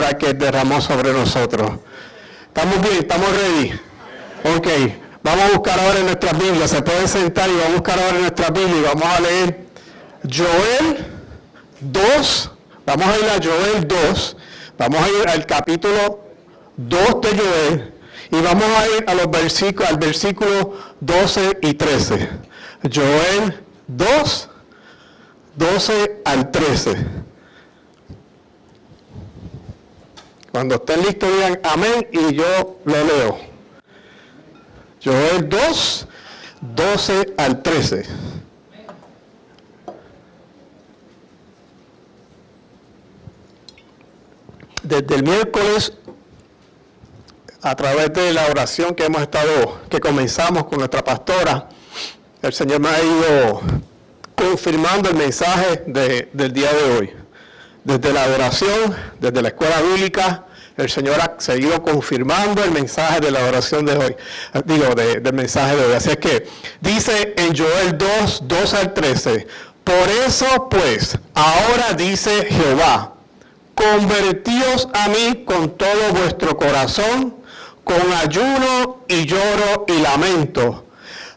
palabra que derramó sobre nosotros. ¿Estamos bien? ¿Estamos ready? Ok. Vamos a buscar ahora en nuestras Biblias. Se pueden sentar y vamos a buscar ahora en nuestras Biblias y vamos a leer Joel 2. Vamos a ir a Joel 2. Vamos a ir al capítulo 2 de Joel. Y vamos a ir a los versículos, al versículo 12 y 13. Joel 2, 12 al 13. Cuando estén listos digan amén y yo lo leo. Joel 2, 12 al 13. Desde el miércoles, a través de la oración que comenzamos con nuestra pastora, el Señor me ha ido confirmando el mensaje del día de hoy. Desde la adoración, desde la escuela bíblica, el Señor ha seguido confirmando el mensaje de la oración de hoy. Del mensaje de hoy. Así es que dice en Joel 2, 12 al 13, por eso pues, ahora dice Jehová, convertíos a mí con todo vuestro corazón, con ayuno y lloro y lamento.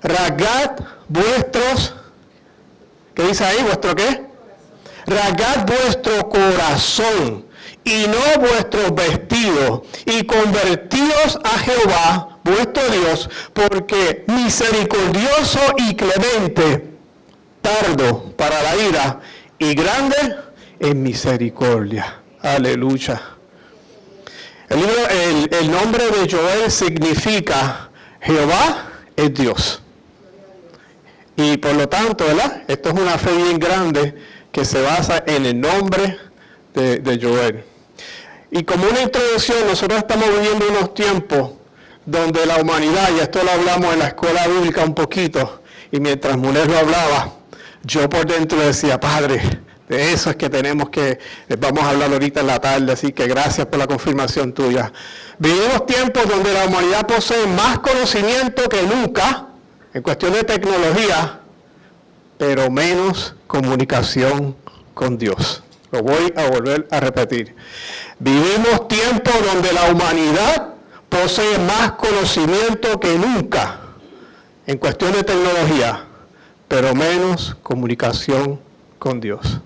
Rasgad vuestros, ¿qué dice ahí? ¿Vuestro qué? Rasgad vuestro corazón y no vuestros vestidos, y convertíos a Jehová, vuestro Dios, porque misericordioso y clemente, tardo para la ira, y grande en misericordia. Aleluya. El nombre de Joel significa Jehová es Dios. Y por lo tanto, ¿verdad? Esto es una fe bien grande que se basa en el nombre de Joel. Y como una introducción, nosotros estamos viviendo unos tiempos donde la humanidad, y esto lo hablamos en la escuela bíblica un poquito, y mientras Muner lo hablaba, yo por dentro decía, Padre, de eso es que vamos a hablar ahorita en la tarde, así que gracias por la confirmación tuya. Vivimos tiempos donde la humanidad posee más conocimiento que nunca, en cuestión de tecnología, pero menos comunicación con Dios. Lo voy a volver a repetir. Vivimos tiempos donde la humanidad posee más conocimiento que nunca en cuestión de tecnología, pero menos comunicación con Dios.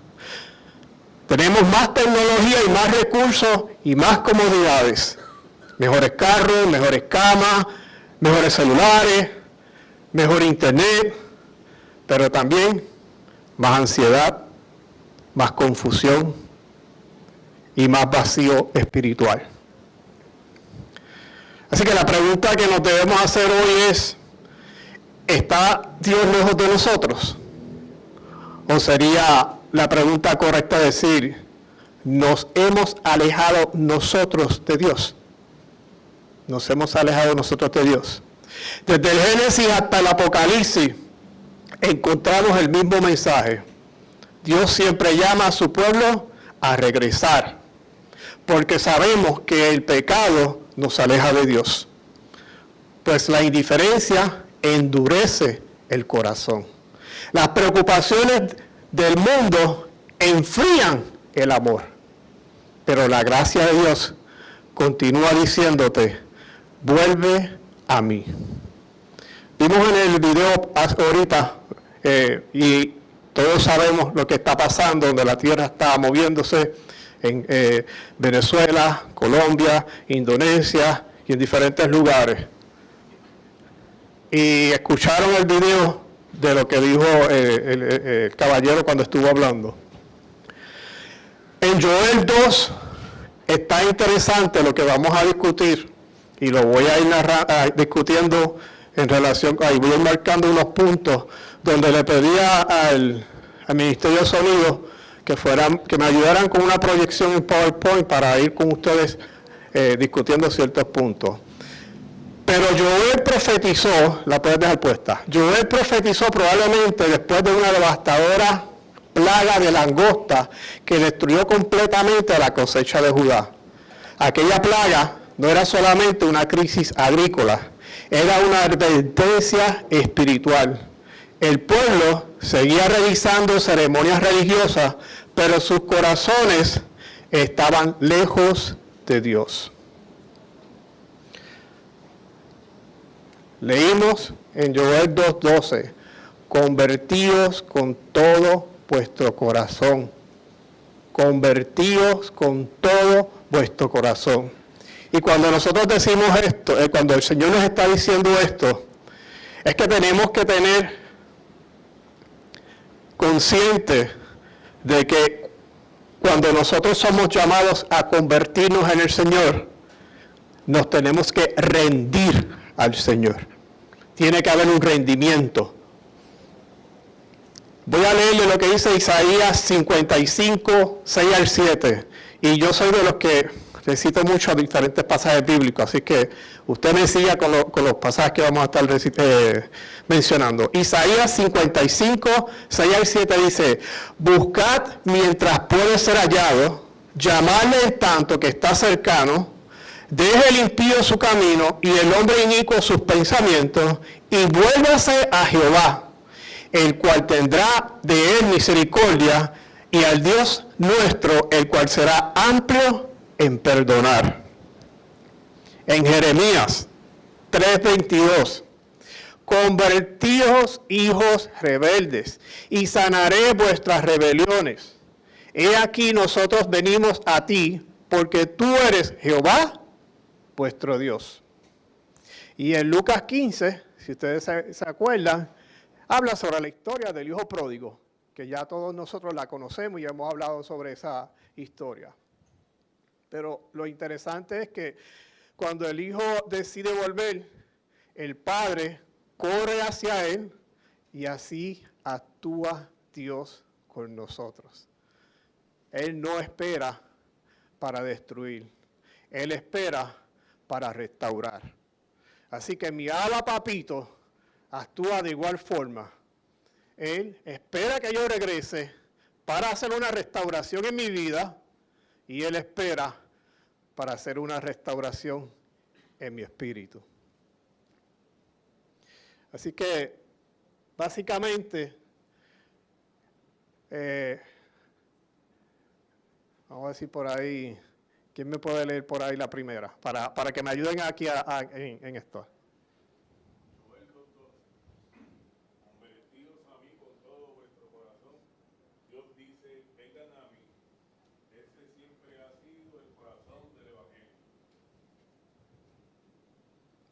Tenemos más tecnología y más recursos y más comodidades. Mejores carros, mejores camas, mejores celulares, mejor internet, pero también más ansiedad, más confusión y más vacío espiritual. Así que la pregunta que nos debemos hacer hoy es, ¿está Dios lejos de nosotros? ¿O sería la pregunta correcta decir, nos hemos alejado nosotros de Dios? Nos hemos alejado nosotros de Dios. Desde el Génesis hasta el Apocalipsis encontramos el mismo mensaje. Dios siempre llama a su pueblo a regresar, porque sabemos que el pecado nos aleja de Dios. Pues la indiferencia endurece el corazón. Las preocupaciones del mundo enfrían el amor. Pero la gracia de Dios continúa diciéndote, vuelve a mí. Vimos en el video ahorita, y todos sabemos lo que está pasando, donde la tierra está moviéndose en Venezuela, Colombia, Indonesia y en diferentes lugares. Y escucharon el video de lo que dijo el caballero cuando estuvo hablando. En Joel 2 está interesante lo que vamos a discutir y lo voy a ir discutiendo en relación, ahí voy a ir marcando unos puntos donde le pedía al Ministerio de Sonido que me ayudaran con una proyección en PowerPoint para ir con ustedes discutiendo ciertos puntos. Pero Joel profetizó, la puedes dejar puesta, Joel profetizó probablemente después de una devastadora plaga de langosta que destruyó completamente la cosecha de Judá. Aquella plaga no era solamente una crisis agrícola, era una advertencia espiritual. El pueblo seguía realizando ceremonias religiosas, pero sus corazones estaban lejos de Dios. Leímos en Joel 2:12, convertíos con todo vuestro corazón. Convertíos con todo vuestro corazón. Y cuando nosotros decimos esto, cuando el Señor nos está diciendo esto, es que tenemos que tener consciente de que cuando nosotros somos llamados a convertirnos en el Señor, nos tenemos que rendir al Señor. Tiene que haber un rendimiento. Voy a leerle lo que dice Isaías 55, 6 al 7. Y yo soy de los que recito mucho diferentes pasajes bíblicos, así que usted me siga con los pasajes que vamos a estar mencionando. Isaías 55, 6 al 7 dice, buscad mientras puede ser hallado, llamadle en tanto que está cercano, deje el impío su camino y el hombre inicuo sus pensamientos, y vuélvase a Jehová, el cual tendrá de él misericordia, y al Dios nuestro, el cual será amplio en perdonar. En Jeremías 3:22, convertíos, hijos rebeldes, y sanaré vuestras rebeliones. He aquí nosotros venimos a ti, porque tú eres Jehová, vuestro Dios. Y en Lucas 15, si ustedes se acuerdan, habla sobre la historia del hijo pródigo, que ya todos nosotros la conocemos y hemos hablado sobre esa historia. Pero lo interesante es que cuando el hijo decide volver, el padre corre hacia él y así actúa Dios con nosotros. Él no espera para destruir, Él espera para restaurar. Así que mi Abba Papito actúa de igual forma. Él espera que yo regrese para hacer una restauración en mi vida y Él espera para hacer una restauración en mi espíritu. Así que, básicamente, vamos a decir por ahí, ¿quién me puede leer por ahí la primera? Para que me ayuden aquí en esto.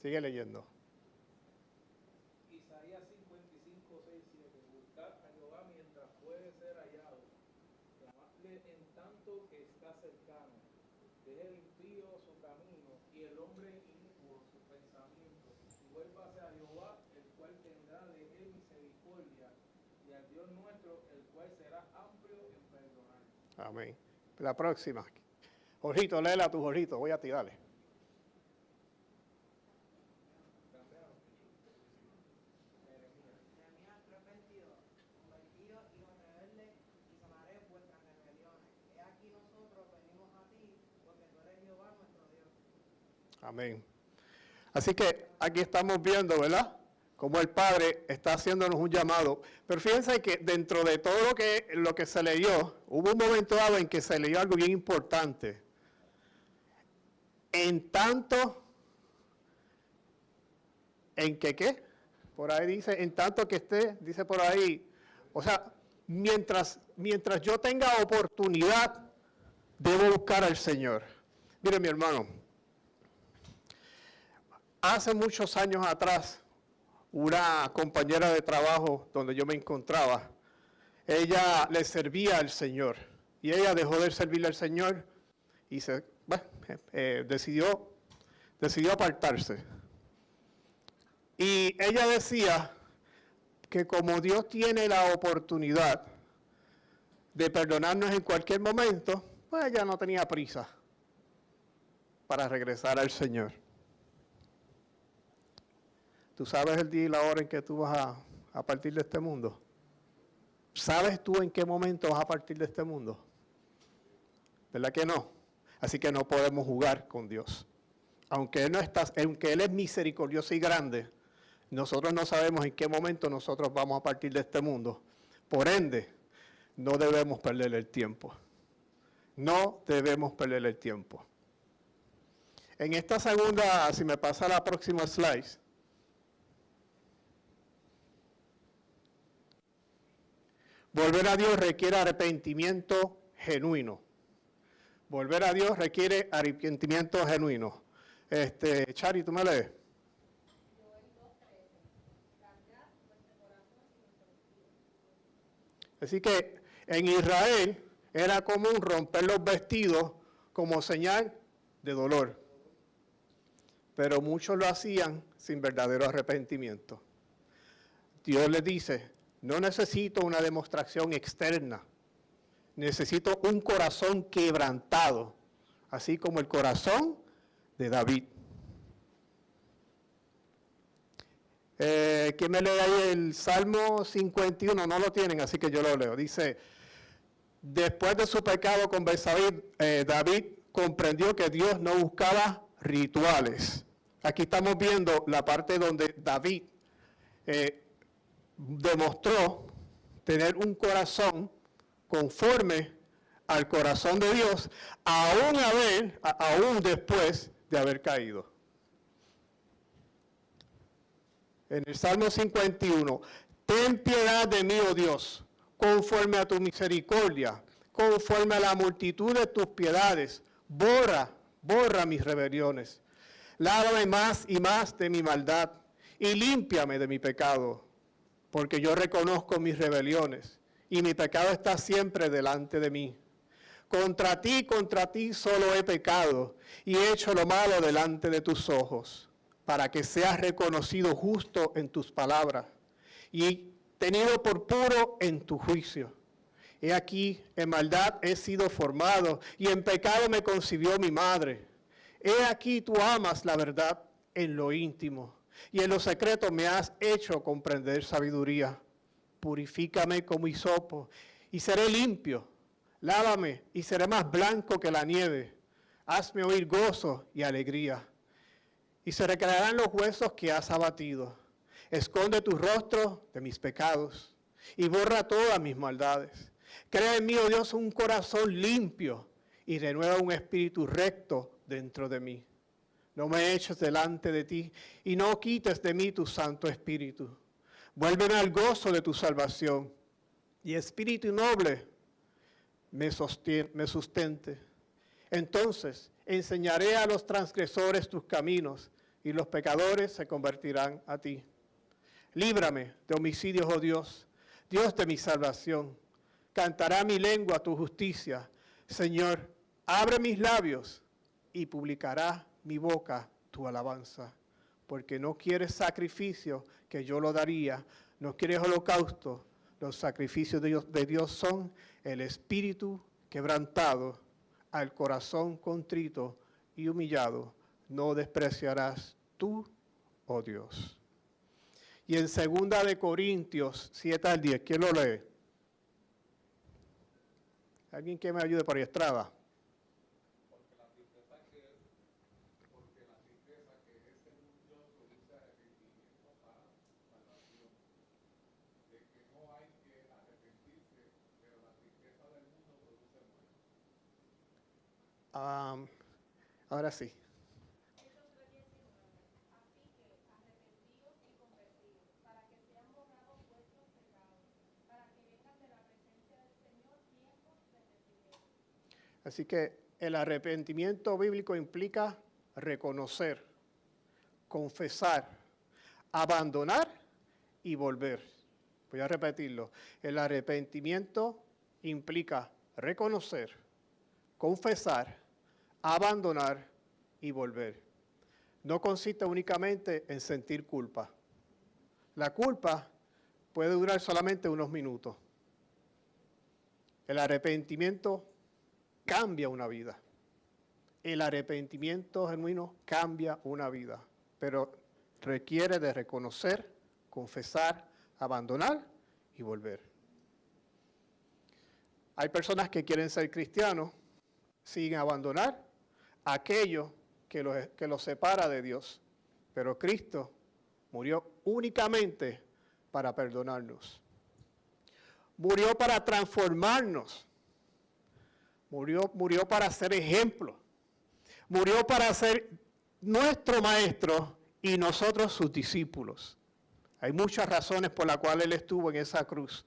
Sigue leyendo. Isaías 55, 6, 7. Buscad a Jehová mientras puede ser hallado. Llamadle en tanto que está cercano. Deje el impío su camino y el hombre inicuo sus pensamientos. Y vuélvase a Jehová, el cual tendrá de él misericordia, y al Dios nuestro, el cual será amplio en perdonar. Amén. La próxima. Jorgito, léela tu Jorgito. Voy a ti, dale. Amén. Así que aquí estamos viendo, ¿verdad? Cómo el Padre está haciéndonos un llamado. Pero fíjense que dentro de todo lo que se leyó, hubo un momento dado en que se leyó algo bien importante. En tanto, ¿en que qué? Por ahí dice, en tanto que esté, dice por ahí, o sea, mientras yo tenga oportunidad, debo buscar al Señor. Mire, mi hermano, hace muchos años atrás, una compañera de trabajo donde yo me encontraba, ella le servía al Señor y ella dejó de servirle al Señor y decidió apartarse. Y ella decía que como Dios tiene la oportunidad de perdonarnos en cualquier momento, pues ella no tenía prisa para regresar al Señor. ¿Tú sabes el día y la hora en que tú vas a partir de este mundo? ¿Sabes tú en qué momento vas a partir de este mundo? ¿Verdad que no? Así que no podemos jugar con Dios. Aunque Él es misericordioso y grande, nosotros no sabemos en qué momento nosotros vamos a partir de este mundo. Por ende, no debemos perder el tiempo. No debemos perder el tiempo. En esta segunda, si me pasa la próxima slide. Volver a Dios requiere arrepentimiento genuino. Volver a Dios requiere arrepentimiento genuino. Chari, ¿tú me lees? Así que en Israel era común romper los vestidos como señal de dolor. Pero muchos lo hacían sin verdadero arrepentimiento. Dios les dice, no necesito una demostración externa. Necesito un corazón quebrantado, así como el corazón de David. ¿Quién me lee ahí el Salmo 51? No lo tienen, así que yo lo leo. Dice, después de su pecado con Betsabé, David comprendió que Dios no buscaba rituales. Aquí estamos viendo la parte donde David demostró tener un corazón conforme al corazón de Dios, aún después de haber caído. En el Salmo 51, ten piedad de mí, oh Dios, conforme a tu misericordia, conforme a la multitud de tus piedades, borra mis rebeliones. Lávame más y más de mi maldad y límpiame de mi pecado, porque yo reconozco mis rebeliones y mi pecado está siempre delante de mí. Contra ti solo he pecado y he hecho lo malo delante de tus ojos, para que seas reconocido justo en tus palabras y tenido por puro en tu juicio. He aquí, en maldad he sido formado y en pecado me concibió mi madre. He aquí, tú amas la verdad en lo íntimo y en lo secreto me has hecho comprender sabiduría. Purifícame como hisopo y seré limpio. Lávame y seré más blanco que la nieve. Hazme oír gozo y alegría. Y se recrearán los huesos que has abatido. Esconde tu rostro de mis pecados y borra todas mis maldades. Crea en mí, oh Dios, un corazón limpio y renueva un espíritu recto dentro de mí. No me eches delante de ti y no quites de mí tu Santo Espíritu. Vuélveme al gozo de tu salvación y espíritu noble me sustente. Entonces enseñaré a los transgresores tus caminos y los pecadores se convertirán a ti. Líbrame de homicidios, oh Dios, Dios de mi salvación. Cantará mi lengua tu justicia. Señor, abre mis labios y publicará mi boca tu alabanza. Porque no quieres sacrificio, que yo lo daría. No quieres holocausto. Los sacrificios de Dios son el espíritu quebrantado, al corazón contrito y humillado. No despreciarás tú, oh Dios. Y en 2 de Corintios 7 al 10, ¿quién lo lee? ¿Alguien que me ayude por ahí, Estrada? Porque la tristeza que es en un Dios produce arrepentimiento para salvación. De que no hay que arrepentirse, pero la tristeza del mundo produce muerte. Ahora sí. Así que el arrepentimiento bíblico implica reconocer, confesar, abandonar y volver. Voy a repetirlo. El arrepentimiento implica reconocer, confesar, abandonar y volver. No consiste únicamente en sentir culpa. La culpa puede durar solamente unos minutos. El arrepentimiento cambia una vida. El arrepentimiento genuino cambia una vida, pero requiere de reconocer, confesar, abandonar y volver. Hay personas que quieren ser cristianos sin abandonar aquello que los separa de Dios, pero Cristo murió únicamente para perdonarnos. Murió para transformarnos. Murió para ser ejemplo. Murió para ser nuestro maestro y nosotros sus discípulos. Hay muchas razones por las cuales Él estuvo en esa cruz.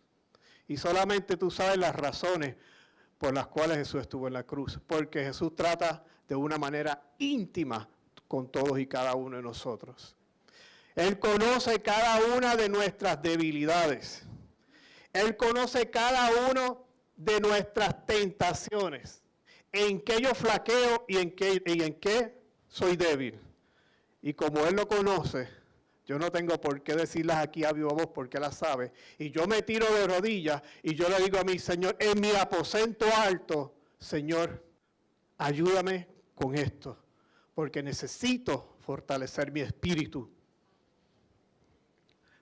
Y solamente tú sabes las razones por las cuales Jesús estuvo en la cruz. Porque Jesús trata de una manera íntima con todos y cada uno de nosotros. Él conoce cada una de nuestras debilidades. Él conoce cada uno de nuestras tentaciones. En qué yo flaqueo y en qué soy débil. Y como Él lo conoce, yo no tengo por qué decirlas aquí a viva voz porque Él las sabe. Y yo me tiro de rodillas y yo le digo a mi Señor, en mi aposento alto, Señor, ayúdame con esto, porque necesito fortalecer mi espíritu.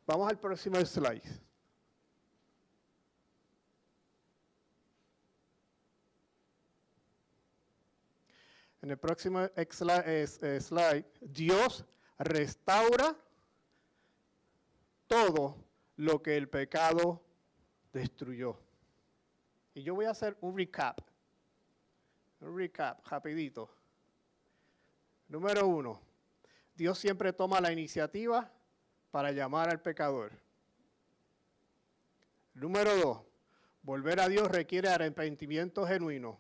Vamos al próximo slide. En el próximo slide, Dios restaura todo lo que el pecado destruyó. Y yo voy a hacer un recap rapidito. Número 1, Dios siempre toma la iniciativa para llamar al pecador. Número 2, volver a Dios requiere arrepentimiento genuino.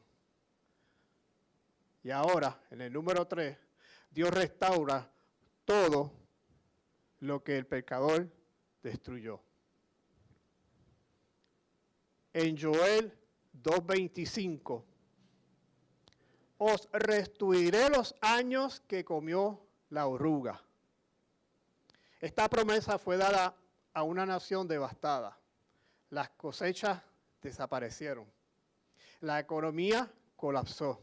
Y ahora, en el número 3, Dios restaura todo lo que el pecador destruyó. En Joel 2:25, os restituiré los años que comió la oruga. Esta promesa fue dada a una nación devastada. Las cosechas desaparecieron. La economía colapsó.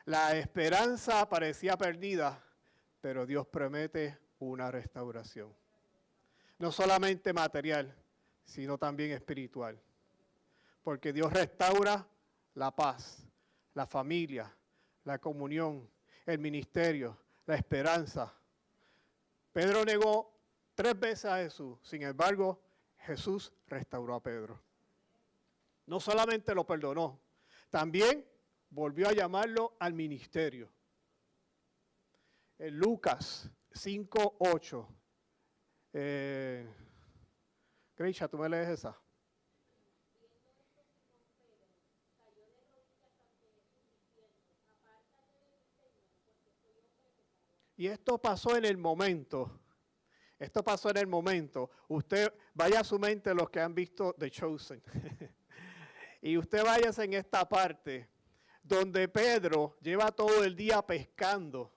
La esperanza parecía perdida, pero Dios promete una restauración. No solamente material, sino también espiritual. Porque Dios restaura la paz, la familia, la comunión, el ministerio, la esperanza. Pedro negó 3 veces a Jesús, sin embargo, Jesús restauró a Pedro. No solamente lo perdonó, también volvió a llamarlo al ministerio. En Lucas 5:8. Grisha, ¿tú me lees esa? Y esto pasó en el momento. Usted vaya a su mente los que han visto The Chosen. Y usted váyase en esta parte donde Pedro lleva todo el día pescando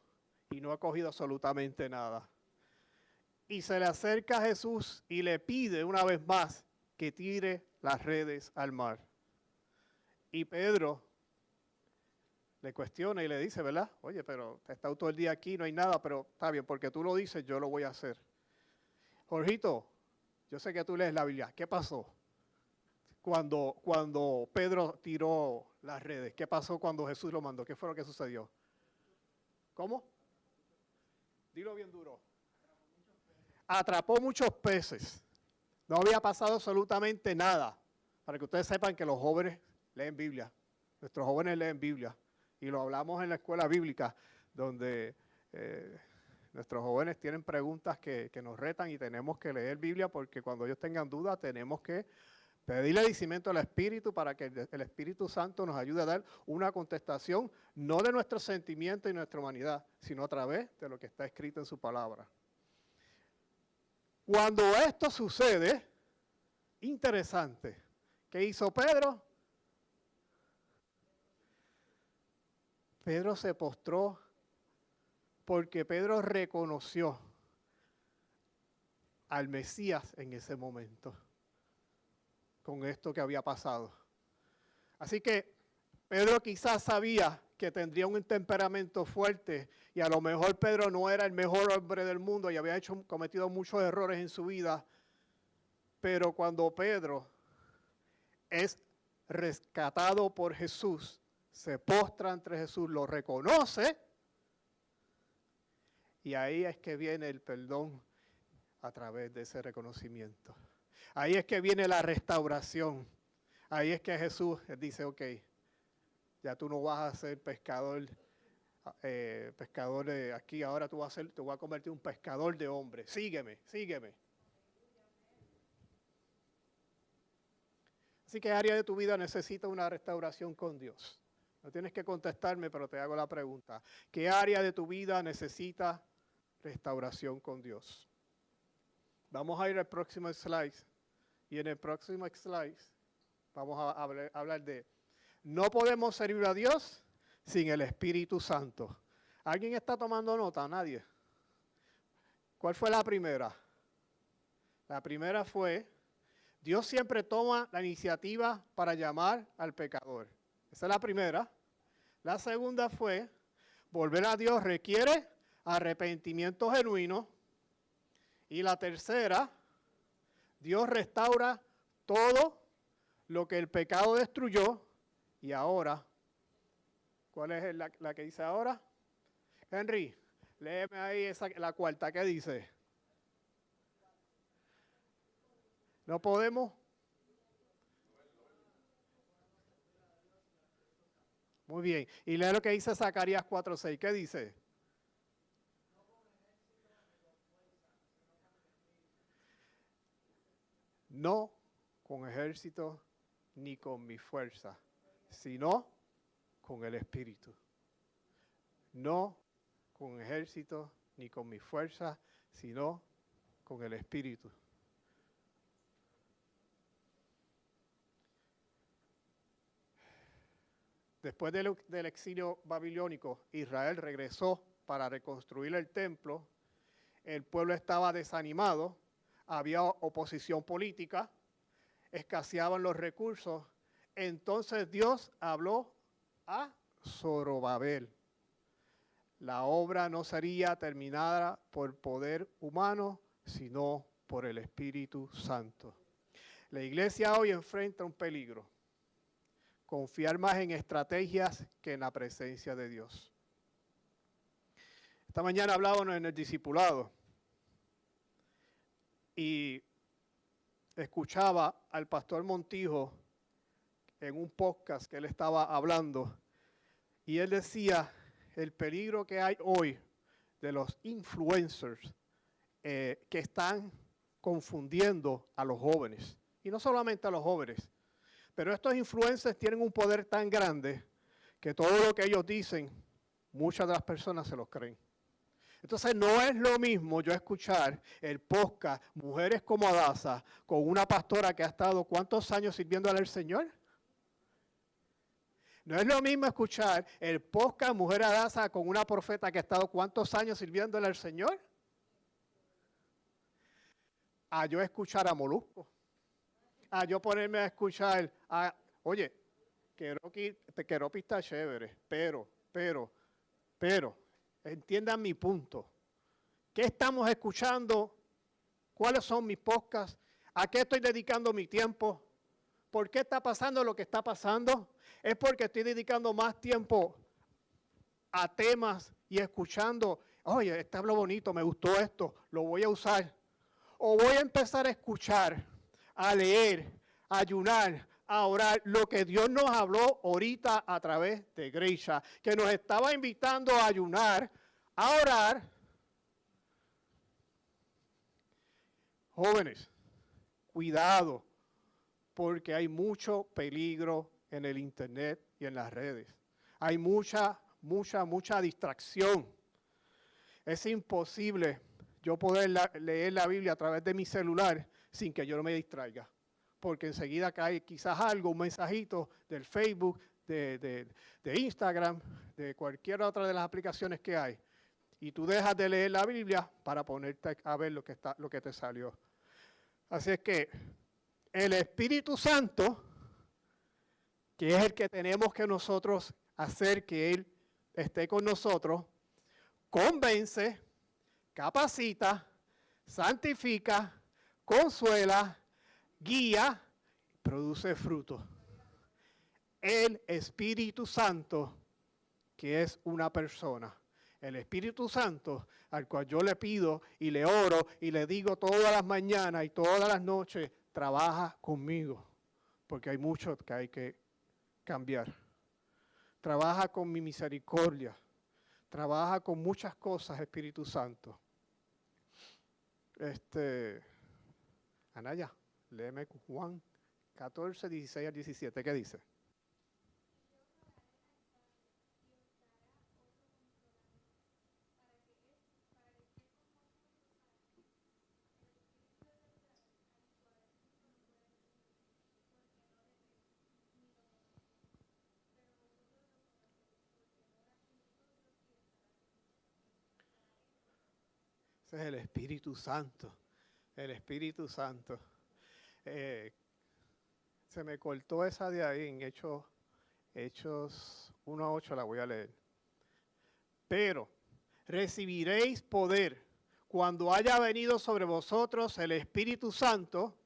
y no ha cogido absolutamente nada. Y se le acerca a Jesús y le pide una vez más que tire las redes al mar. Y Pedro le cuestiona y le dice, ¿verdad? Oye, pero te he estado todo el día aquí, no hay nada, pero está bien, porque tú lo dices, yo lo voy a hacer. Jorgito, yo sé que tú lees la Biblia. ¿Qué pasó cuando Pedro tiró las redes? ¿Qué pasó cuando Jesús lo mandó? ¿Qué fue lo que sucedió? ¿Cómo? Dilo bien duro. Atrapó muchos peces. No había pasado absolutamente nada. Para que ustedes sepan que los jóvenes leen Biblia. Nuestros jóvenes leen Biblia. Y lo hablamos en la escuela bíblica, donde nuestros jóvenes tienen preguntas que nos retan y tenemos que leer Biblia porque cuando ellos tengan dudas tenemos que pedirle discernimiento al Espíritu para que el Espíritu Santo nos ayude a dar una contestación, no de nuestros sentimientos y nuestra humanidad, sino a través de lo que está escrito en su palabra. Cuando esto sucede, interesante, ¿qué hizo Pedro? Pedro se postró porque Pedro reconoció al Mesías en ese momento, con esto que había pasado. Así que Pedro quizás sabía que tendría un temperamento fuerte y a lo mejor Pedro no era el mejor hombre del mundo y había cometido muchos errores en su vida, pero cuando Pedro es rescatado por Jesús, se postra ante Jesús, lo reconoce y ahí es que viene el perdón a través de ese reconocimiento. Ahí es que viene la restauración. Ahí es que Jesús dice, ok, ya tú no vas a ser pescador pescador de aquí, ahora te voy a convertir en un pescador de hombres. Sígueme, sígueme. Así que área de tu vida necesita una restauración con Dios. No tienes que contestarme, pero te hago la pregunta. ¿Qué área de tu vida necesita restauración con Dios? Vamos a ir al próximo slide. Y en el próximo slide vamos a hablar de no podemos servir a Dios sin el Espíritu Santo. ¿Alguien está tomando nota? ¿Nadie? ¿Cuál fue la primera? La primera fue, Dios siempre toma la iniciativa para llamar al pecador. Esa es la primera. La segunda fue, volver a Dios requiere arrepentimiento genuino. Y la tercera, Dios restaura todo lo que el pecado destruyó. Y ahora, ¿cuál es la que dice ahora? Henry, léeme ahí la cuarta, ¿qué dice? No podemos. Muy bien. Y lee lo que dice Zacarías 4:6. ¿Qué dice? No con ejército ni con mi fuerza, sino con el Espíritu. No con ejército ni con mi fuerza, sino con el Espíritu. Después del exilio babilónico, Israel regresó para reconstruir el templo. El pueblo estaba desanimado, había oposición política, escaseaban los recursos. Entonces Dios habló a Zorobabel. La obra no sería terminada por poder humano, sino por el Espíritu Santo. La iglesia hoy enfrenta un peligro. Confiar más en estrategias que en la presencia de Dios. Esta mañana hablábamos en el discipulado y escuchaba al pastor Montijo en un podcast que él estaba hablando y él decía el peligro que hay hoy de los influencers que están confundiendo a los jóvenes. Y no solamente a los jóvenes, pero estos influencers tienen un poder tan grande que todo lo que ellos dicen, muchas de las personas se los creen. Entonces no es lo mismo yo escuchar el podcast Mujeres como Adasa con una pastora que ha estado ¿cuántos años sirviéndole al Señor? No es lo mismo escuchar el podcast Mujer Adasa con una profeta que ha estado ¿cuántos años sirviéndole al Señor? A yo escuchar a Molusco. A yo ponerme a escuchar oye, Keropi está chévere, pero, entiendan mi punto. ¿Qué estamos escuchando? ¿Cuáles son mis podcasts? ¿A qué estoy dedicando mi tiempo? ¿Por qué está pasando lo que está pasando? Es porque estoy dedicando más tiempo a temas y escuchando, oye, este hablo bonito, me gustó esto, lo voy a usar. O voy a empezar a escuchar, a leer, a ayunar, a orar, lo que Dios nos habló ahorita a través de Grecia, que nos estaba invitando a ayunar, a orar. Jóvenes, cuidado, porque hay mucho peligro en el internet y en las redes. Hay mucha distracción. Es imposible yo poder leer la Biblia a través de mi celular sin que yo no me distraiga. Porque enseguida cae quizás algo, un mensajito del Facebook, de Instagram, de cualquier otra de las aplicaciones que hay. Y tú dejas de leer la Biblia para ponerte a ver lo que te salió. Así es que el Espíritu Santo, que es el que tenemos que nosotros hacer que Él esté con nosotros, convence, capacita, santifica, consuela, guía, produce fruto. El Espíritu Santo, que es una persona. El Espíritu Santo, al cual yo le pido y le oro y le digo todas las mañanas y todas las noches, trabaja conmigo, porque hay mucho que hay que cambiar. Trabaja con mi misericordia. trabaja con muchas cosas, Espíritu Santo. Anaya, léeme Juan 14, 16 al 17, ¿qué dice? Ese es el Espíritu Santo. El Espíritu Santo. Se me cortó esa de ahí en Hechos 1 a 8, la voy a leer. Pero recibiréis poder cuando haya venido sobre vosotros el Espíritu Santo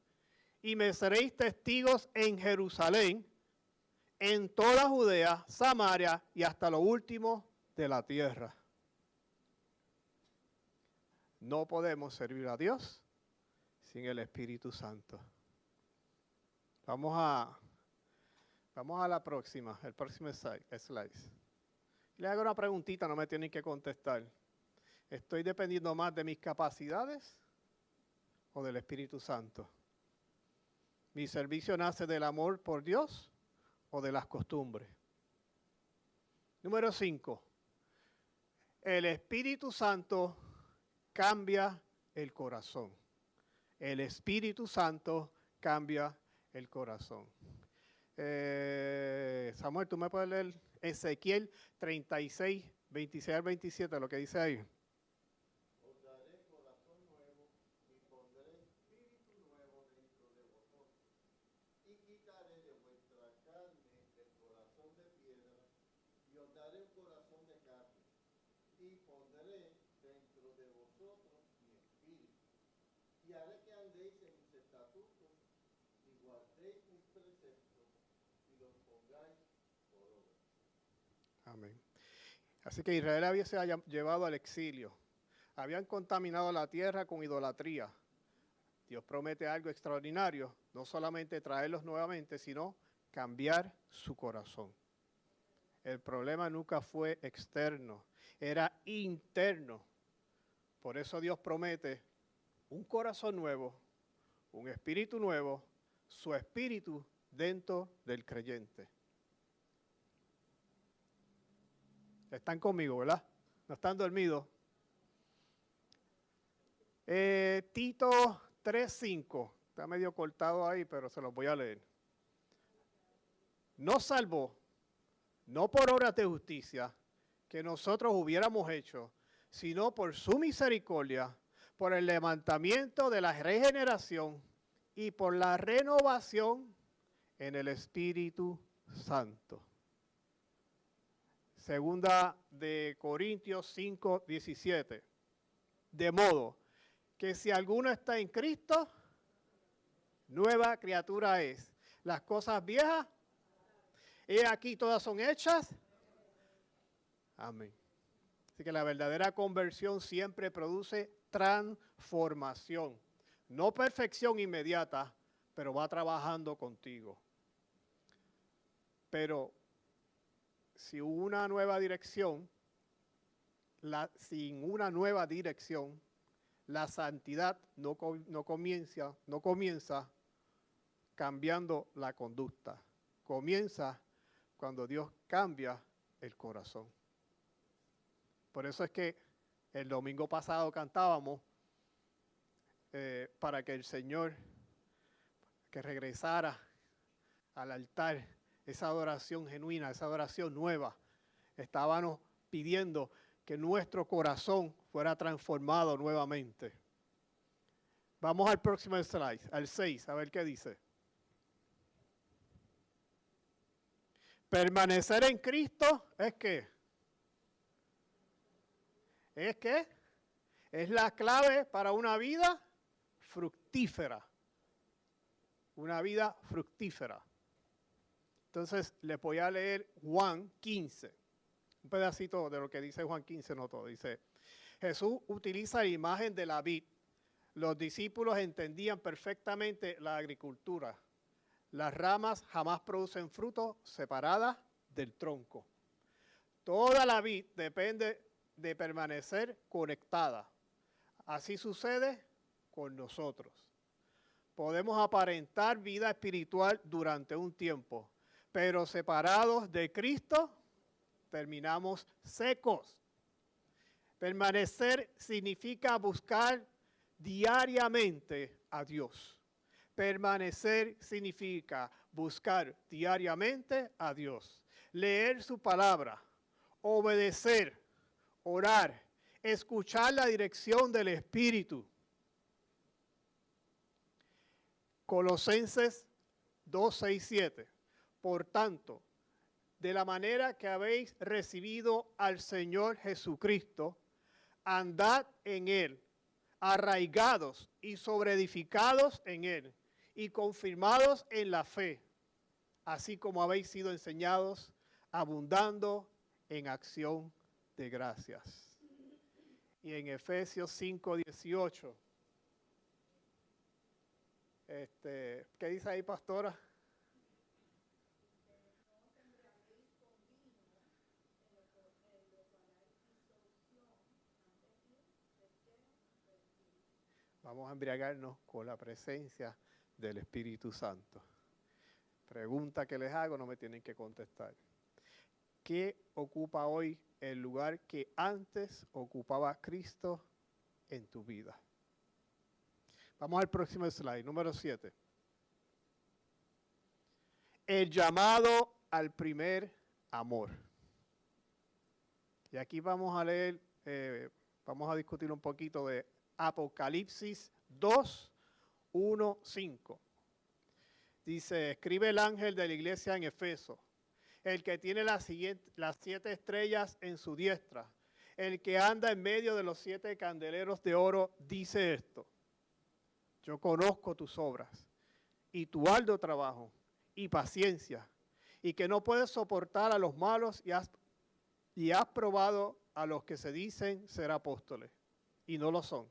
y me seréis testigos en Jerusalén, en toda Judea, Samaria y hasta lo último de la tierra. No podemos servir a Dios sin el Espíritu Santo. Vamos a la próxima, el próximo slide. Le hago una preguntita, no me tienen que contestar. ¿Estoy dependiendo más de mis capacidades o del Espíritu Santo? ¿Mi servicio nace del amor por Dios o de las costumbres? Número 5. El Espíritu Santo cambia el corazón. El Espíritu Santo cambia el corazón. Samuel, ¿tú me puedes leer Ezequiel 36, 26 al 27, lo que dice ahí? Os daré corazón nuevo y pondré espíritu nuevo dentro de vosotros. Y quitaré de vuestra carne el corazón de piedra y os daré un corazón de carne. Y pondré dentro de vosotros mi espíritu. Y haré que andéis en mis estatutos y guardéis mis preceptos y los pongáis por obra. Amén. Así que Israel había sido llevado al exilio. Habían contaminado la tierra con idolatría. Dios promete algo extraordinario, no solamente traerlos nuevamente, sino cambiar su corazón. El problema nunca fue externo, era interno. Por eso Dios promete un corazón nuevo, un espíritu nuevo, su espíritu dentro del creyente. Están conmigo, ¿verdad? No están dormidos. Tito 3:5. Está medio cortado ahí, pero se los voy a leer. Nos salvó, no por obras de justicia que nosotros hubiéramos hecho, sino por su misericordia, por el levantamiento de la regeneración y por la renovación en el Espíritu Santo. Segunda de Corintios 5:17. De modo que si alguno está en Cristo, nueva criatura es. Las cosas viejas, he aquí todas son hechas. Amén. Así que la verdadera conversión siempre produce transformación. No perfección inmediata, pero va trabajando contigo. Pero sin una nueva dirección, la santidad no comienza cambiando la conducta. Comienza cuando Dios cambia el corazón. Por eso es que el domingo pasado cantábamos para que el Señor que regresara al altar esa adoración genuina, esa adoración nueva. Estábamos pidiendo que nuestro corazón fuera transformado nuevamente. Vamos al próximo slide, al 6, a ver qué dice. Permanecer en Cristo es ¿qué? ¿Es qué? Es la clave para una vida fructífera. Una vida fructífera. Entonces, les voy a leer Juan 15. Un pedacito de lo que dice Juan 15, no todo. Dice, Jesús utiliza la imagen de la vid. Los discípulos entendían perfectamente la agricultura. Las ramas jamás producen fruto separadas del tronco. Toda la vid depende de permanecer conectada. Así sucede con nosotros. Podemos aparentar vida espiritual durante un tiempo, pero separados de Cristo, terminamos secos. Permanecer significa buscar diariamente a Dios. Permanecer significa buscar diariamente a Dios. Leer su palabra, obedecer, orar, escuchar la dirección del Espíritu. Colosenses 2, 6, 7. Por tanto, de la manera que habéis recibido al Señor Jesucristo, andad en Él, arraigados y sobreedificados en Él, y confirmados en la fe, así como habéis sido enseñados, abundando en acción de gracias. Y en Efesios 5, 18. ¿Qué dice ahí, pastora? Vamos a embriagarnos con la presencia del Espíritu Santo. Pregunta que les hago, no me tienen que contestar. ¿Qué ocupa hoy el lugar que antes ocupaba Cristo en tu vida? Vamos al próximo slide, número 7. El llamado al primer amor. Y aquí vamos a leer, vamos a discutir un poquito de Apocalipsis 2, 1, 5. Dice, escribe el ángel de la iglesia en Efeso, el que tiene las 7 estrellas en su diestra, el que anda en medio de los 7 candeleros de oro, dice esto: yo conozco tus obras y tu arduo trabajo y paciencia, y que no puedes soportar a los malos y has probado a los que se dicen ser apóstoles y no lo son.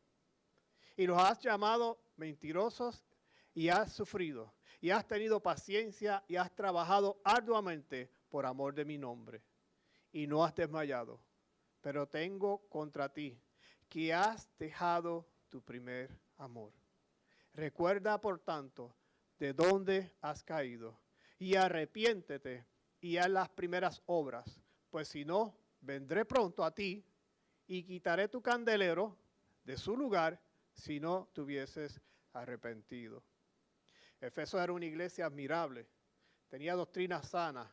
Y los has llamado mentirosos y has sufrido y has tenido paciencia y has trabajado arduamente por amor de mi nombre y no has desmayado. Pero tengo contra ti que has dejado tu primer amor. Recuerda, por tanto, de dónde has caído y arrepiéntete y haz las primeras obras, pues si no, vendré pronto a ti y quitaré tu candelero de su lugar si no te hubieses arrepentido. Efeso era una iglesia admirable, tenía doctrinas sanas,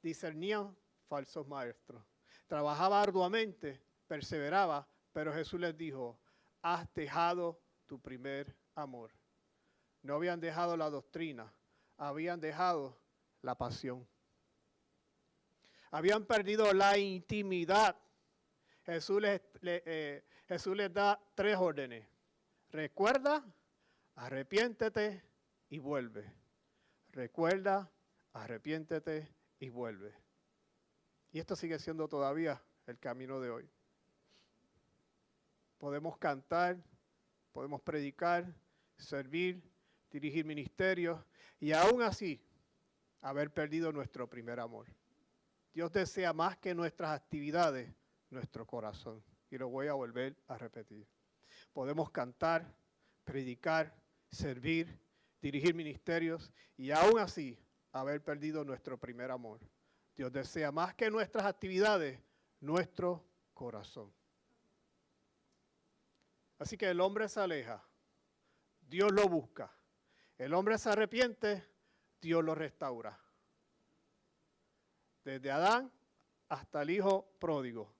discernía falsos maestros, trabajaba arduamente, perseveraba, pero Jesús les dijo, has dejado tu primer amor. No habían dejado la doctrina, habían dejado la pasión. Habían perdido la intimidad. Jesús les da 3 órdenes. Recuerda, arrepiéntete y vuelve. Recuerda, arrepiéntete y vuelve. Y esto sigue siendo todavía el camino de hoy. Podemos cantar, podemos predicar, servir, dirigir ministerios y aún así haber perdido nuestro primer amor. Dios desea más que nuestras actividades, nuestro corazón. Y lo voy a volver a repetir. Podemos cantar, predicar, servir, dirigir ministerios y aún así haber perdido nuestro primer amor. Dios desea más que nuestras actividades, nuestro corazón. Así que el hombre se aleja, Dios lo busca. El hombre se arrepiente, Dios lo restaura. Desde Adán hasta el hijo pródigo,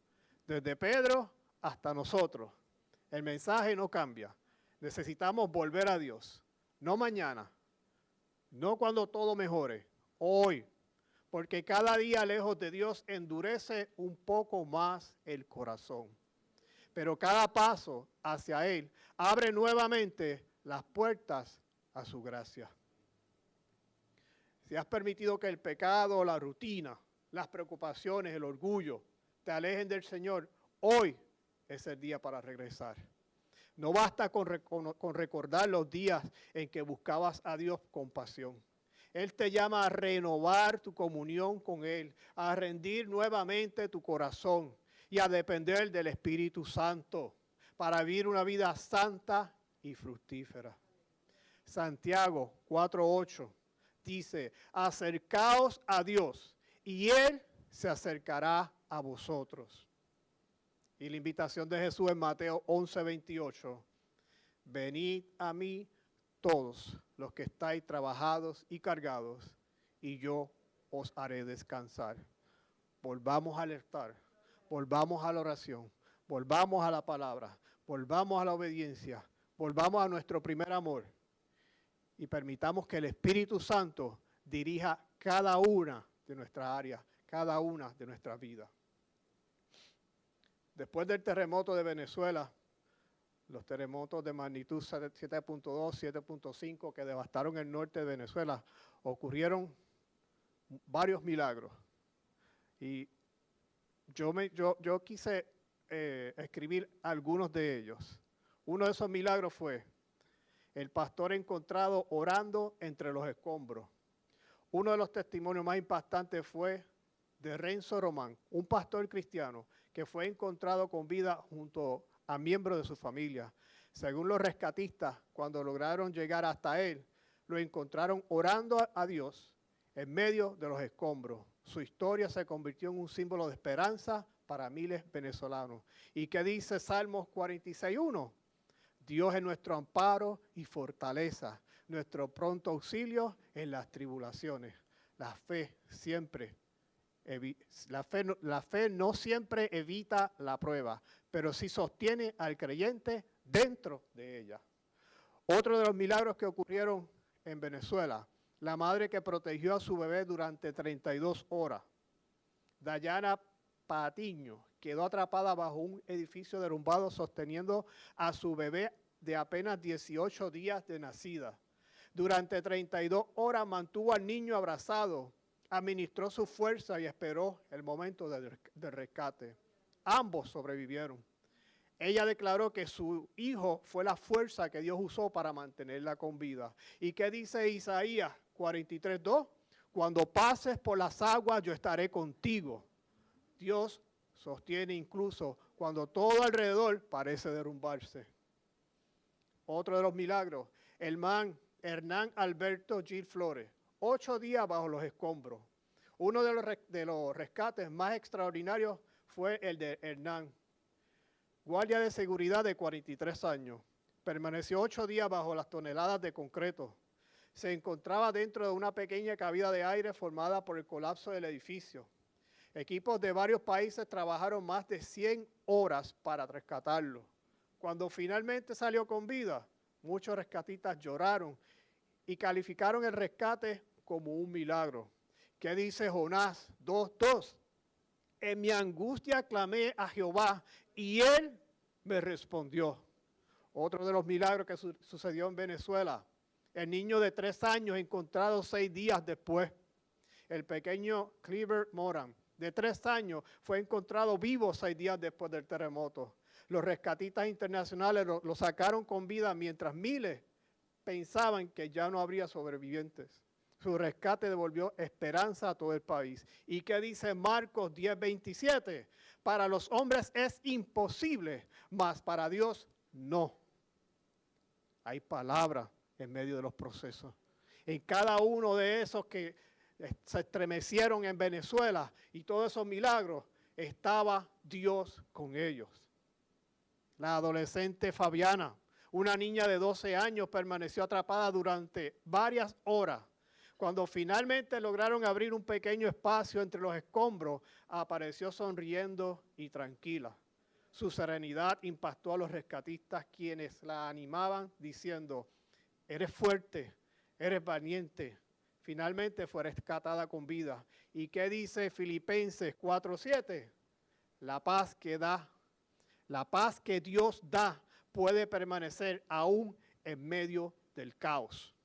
desde Pedro hasta nosotros. El mensaje no cambia. Necesitamos volver a Dios, no mañana, no cuando todo mejore, hoy, porque cada día lejos de Dios endurece un poco más el corazón. Pero cada paso hacia Él abre nuevamente las puertas a su gracia. Si has permitido que el pecado, la rutina, las preocupaciones, el orgullo te alejen del Señor, hoy es el día para regresar. No basta con recordar los días en que buscabas a Dios con pasión. Él te llama a renovar tu comunión con Él, a rendir nuevamente tu corazón y a depender del Espíritu Santo para vivir una vida santa y fructífera. Santiago 4:8 dice, acercaos a Dios y Él se acercará a vosotros. Y la invitación de Jesús en Mateo 11:28, venid a mí todos los que estáis trabajados y cargados, y yo os haré descansar. Volvamos al altar, volvamos a la oración, volvamos a la palabra, volvamos a la obediencia, volvamos a nuestro primer amor y permitamos que el Espíritu Santo dirija cada una de nuestras áreas, cada una de nuestras vidas. Después del terremoto de Venezuela, los terremotos de magnitud 7.2, 7.5 que devastaron el norte de Venezuela, ocurrieron varios milagros. Y yo quise escribir algunos de ellos. Uno de esos milagros fue el pastor encontrado orando entre los escombros. Uno de los testimonios más impactantes fue de Renzo Román, un pastor cristiano que fue encontrado con vida junto a miembros de su familia. Según los rescatistas, cuando lograron llegar hasta él, lo encontraron orando a Dios en medio de los escombros. Su historia se convirtió en un símbolo de esperanza para miles venezolanos. ¿Y qué dice Salmos 46:1? Dios es nuestro amparo y fortaleza, nuestro pronto auxilio en las tribulaciones. La fe no siempre evita la prueba, pero sí sostiene al creyente dentro de ella. Otro de los milagros que ocurrieron en Venezuela, la madre que protegió a su bebé durante 32 horas. Dayana Patiño quedó atrapada bajo un edificio derrumbado sosteniendo a su bebé de apenas 18 días de nacida. Durante 32 horas mantuvo al niño abrazado, administró su fuerza y esperó el momento de rescate. Ambos sobrevivieron. Ella declaró que su hijo fue la fuerza que Dios usó para mantenerla con vida. ¿Y qué dice Isaías 43:2? Cuando pases por las aguas, yo estaré contigo. Dios sostiene incluso cuando todo alrededor parece derrumbarse. Otro de los milagros, el man Hernán Alberto Gil Flores, 8 días bajo los escombros. Uno de los rescates más extraordinarios fue el de Hernán, guardia de seguridad de 43 años. Permaneció 8 días bajo las toneladas de concreto. Se encontraba dentro de una pequeña cabina de aire formada por el colapso del edificio. Equipos de varios países trabajaron más de 100 horas para rescatarlo. Cuando finalmente salió con vida, muchos rescatistas lloraron y calificaron el rescate como un milagro. ¿Qué dice Jonás 2:2? En mi angustia clamé a Jehová y Él me respondió. Otro de los milagros que sucedió en Venezuela, el niño de 3 años encontrado 6 días después. El pequeño Cleaver Moran, de 3 años, fue encontrado vivo 6 días después del terremoto. Los rescatistas internacionales lo sacaron con vida mientras miles pensaban que ya no habría sobrevivientes. Su rescate devolvió esperanza a todo el país. ¿Y qué dice Marcos 10:27? Para los hombres es imposible, mas para Dios no. Hay palabra en medio de los procesos. En cada uno de esos que se estremecieron en Venezuela y todos esos milagros, estaba Dios con ellos. La adolescente Fabiana, una niña de 12 años, permaneció atrapada durante varias horas. Cuando finalmente lograron abrir un pequeño espacio entre los escombros, apareció sonriendo y tranquila. Su serenidad impactó a los rescatistas, quienes la animaban diciendo, eres fuerte, eres valiente. Finalmente fue rescatada con vida. ¿Y qué dice Filipenses 4:7? La paz que Dios da puede permanecer aún en medio del caos.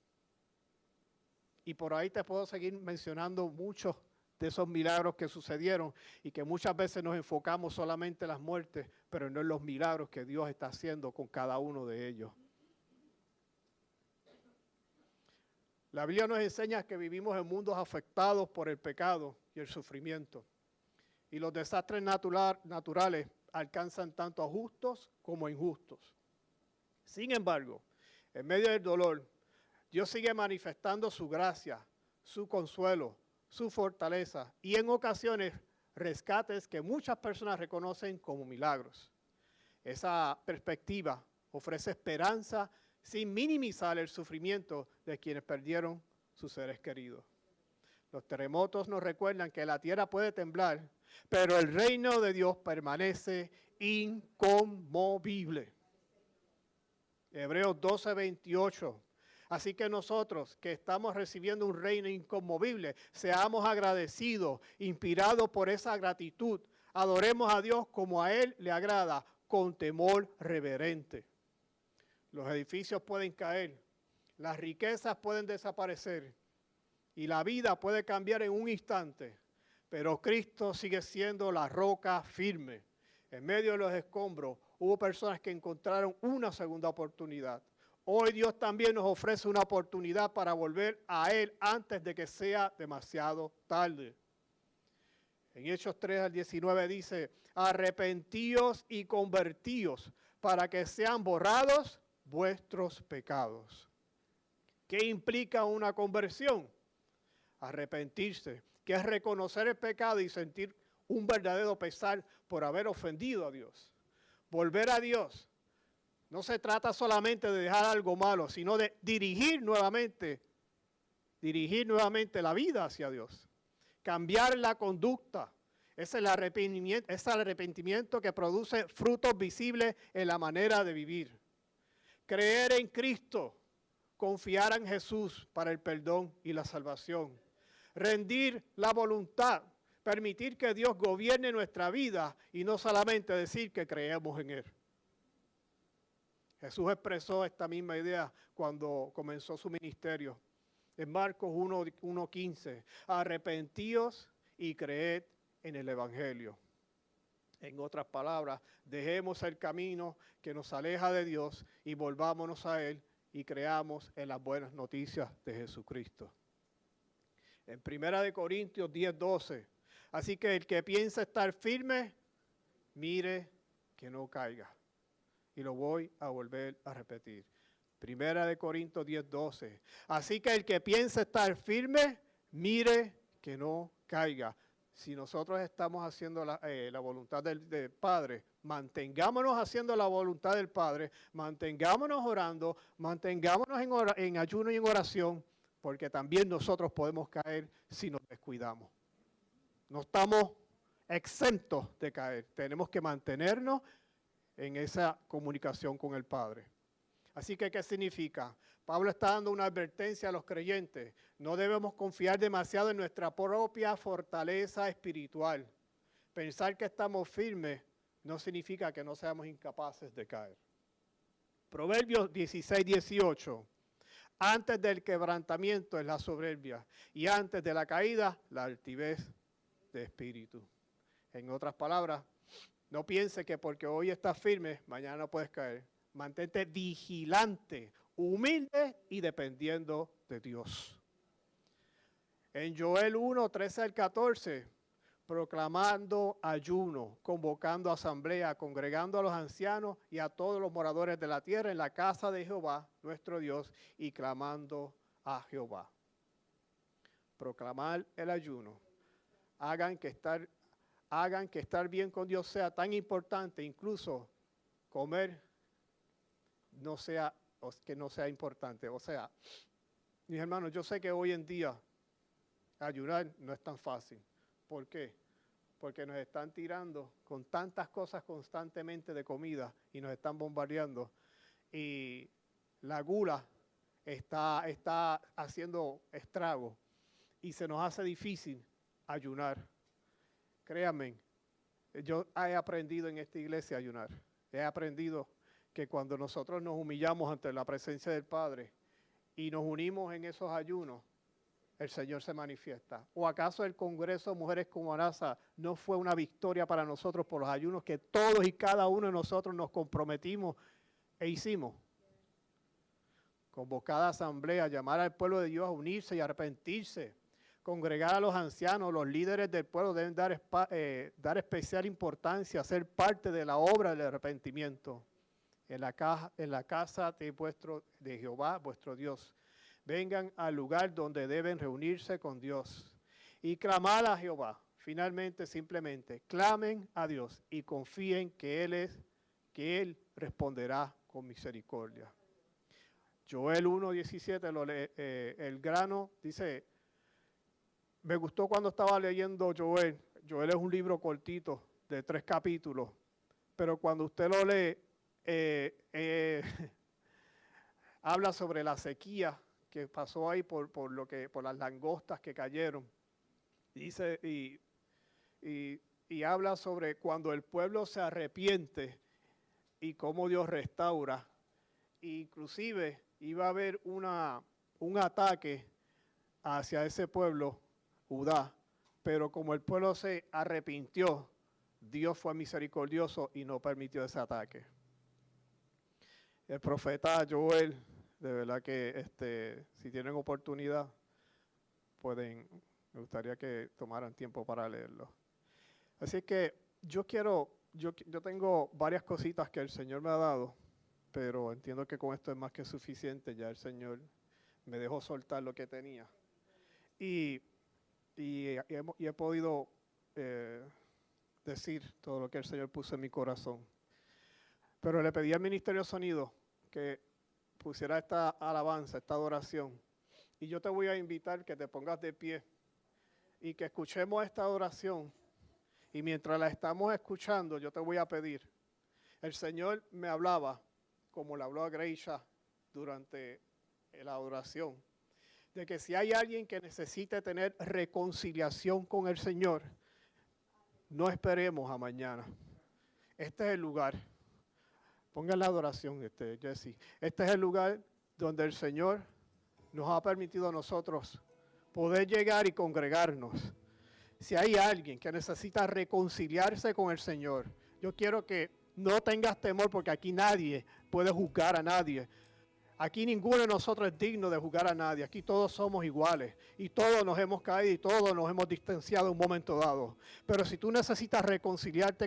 Y por ahí te puedo seguir mencionando muchos de esos milagros que sucedieron y que muchas veces nos enfocamos solamente en las muertes, pero no en los milagros que Dios está haciendo con cada uno de ellos. La Biblia nos enseña que vivimos en mundos afectados por el pecado y el sufrimiento. y los desastres naturales alcanzan tanto a justos como a injustos. Sin embargo, en medio del dolor, Dios sigue manifestando su gracia, su consuelo, su fortaleza y en ocasiones rescates que muchas personas reconocen como milagros. Esa perspectiva ofrece esperanza sin minimizar el sufrimiento de quienes perdieron sus seres queridos. Los terremotos nos recuerdan que la tierra puede temblar, pero el reino de Dios permanece inconmovible. Hebreos 12:28. Así que nosotros que estamos recibiendo un reino inconmovible, seamos agradecidos, inspirados por esa gratitud. Adoremos a Dios como a Él le agrada, con temor reverente. Los edificios pueden caer, las riquezas pueden desaparecer y la vida puede cambiar en un instante, pero Cristo sigue siendo la roca firme. En medio de los escombros hubo personas que encontraron una segunda oportunidad. Hoy Dios también nos ofrece una oportunidad para volver a Él antes de que sea demasiado tarde. En Hechos 3:19 dice, arrepentíos y convertíos para que sean borrados vuestros pecados. ¿Qué implica una conversión? Arrepentirse, que es reconocer el pecado y sentir un verdadero pesar por haber ofendido a Dios. Volver a Dios. No se trata solamente de dejar algo malo, sino de dirigir nuevamente la vida hacia Dios. Cambiar la conducta. Es el arrepentimiento que produce frutos visibles en la manera de vivir. Creer en Cristo, confiar en Jesús para el perdón y la salvación. Rendir la voluntad, permitir que Dios gobierne nuestra vida y no solamente decir que creemos en Él. Jesús expresó esta misma idea cuando comenzó su ministerio. En Marcos 1:15, arrepentíos y creed en el Evangelio. En otras palabras, dejemos el camino que nos aleja de Dios y volvámonos a Él y creamos en las buenas noticias de Jesucristo. En 1 Corintios 10:12, así que el que piensa estar firme, mire que no caiga. Y lo voy a volver a repetir. 1 Corintios 10:12. Así que el que piensa estar firme, mire que no caiga. Si nosotros estamos haciendo la voluntad del Padre, mantengámonos haciendo la voluntad del Padre, mantengámonos orando, mantengámonos en ayuno y en oración, porque también nosotros podemos caer si nos descuidamos. No estamos exentos de caer, tenemos que mantenernos en esa comunicación con el Padre. Así que, ¿qué significa? Pablo está dando una advertencia a los creyentes. No debemos confiar demasiado en nuestra propia fortaleza espiritual. Pensar que estamos firmes no significa que no seamos incapaces de caer. Proverbios 16:18. Antes del quebrantamiento es la soberbia y antes de la caída la altivez de espíritu. En otras palabras, no piense que porque hoy estás firme, mañana no puedes caer. Mantente vigilante, humilde y dependiendo de Dios. En Joel 1:13-14, proclamando ayuno, convocando asamblea, congregando a los ancianos y a todos los moradores de la tierra en la casa de Jehová, nuestro Dios, y clamando a Jehová. Proclamar el ayuno. Hagan que estar bien con Dios sea tan importante, incluso comer que no sea importante. O sea, mis hermanos, yo sé que hoy en día ayunar no es tan fácil. ¿Por qué? Porque nos están tirando con tantas cosas constantemente de comida y nos están bombardeando. Y la gula está haciendo estragos y se nos hace difícil ayunar. Créanme, yo he aprendido en esta iglesia a ayunar. He aprendido que cuando nosotros nos humillamos ante la presencia del Padre y nos unimos en esos ayunos, el Señor se manifiesta. ¿O acaso el Congreso de Mujeres como Arasa no fue una victoria para nosotros por los ayunos que todos y cada uno de nosotros nos comprometimos e hicimos? Convocada asamblea, llamar al pueblo de Dios a unirse y arrepentirse. congregar a los ancianos, los líderes del pueblo deben dar especial importancia, ser parte de la obra del arrepentimiento en la casa de Jehová, vuestro Dios. Vengan al lugar donde deben reunirse con Dios y clamar a Jehová. Finalmente, simplemente, clamen a Dios y confíen que Él responderá con misericordia. Joel 1:17, el grano, dice, me gustó cuando estaba leyendo Joel. Joel es un libro cortito de 3 capítulos, pero cuando usted lo lee, habla sobre la sequía que pasó ahí por las langostas que cayeron. Dice, y habla sobre cuando el pueblo se arrepiente y cómo Dios restaura. Inclusive iba a haber un ataque hacia ese pueblo, Judá, pero como el pueblo se arrepintió, Dios fue misericordioso y no permitió ese ataque. El profeta Joel, de verdad que si tienen oportunidad, me gustaría que tomaran tiempo para leerlo. Así que yo tengo varias cositas que el Señor me ha dado, pero entiendo que con esto es más que suficiente. Ya el Señor me dejó soltar lo que tenía. Y he podido decir todo lo que el Señor puso en mi corazón. Pero le pedí al Ministerio de Sonido que pusiera esta alabanza, esta adoración. Y yo te voy a invitar que te pongas de pie y que escuchemos esta adoración. Y mientras la estamos escuchando, yo te voy a pedir. El Señor me hablaba, como le habló a Greisha durante la adoración, de que si hay alguien que necesite tener reconciliación con el Señor, no esperemos a mañana. Este es el lugar. Pongan la adoración, Jesse. Este es el lugar donde el Señor nos ha permitido a nosotros poder llegar y congregarnos. Si hay alguien que necesita reconciliarse con el Señor, yo quiero que no tengas temor, porque aquí nadie puede juzgar a nadie. Aquí ninguno de nosotros es digno de juzgar a nadie. Aquí todos somos iguales y todos nos hemos caído y todos nos hemos distanciado en un momento dado. Pero si tú necesitas reconciliarte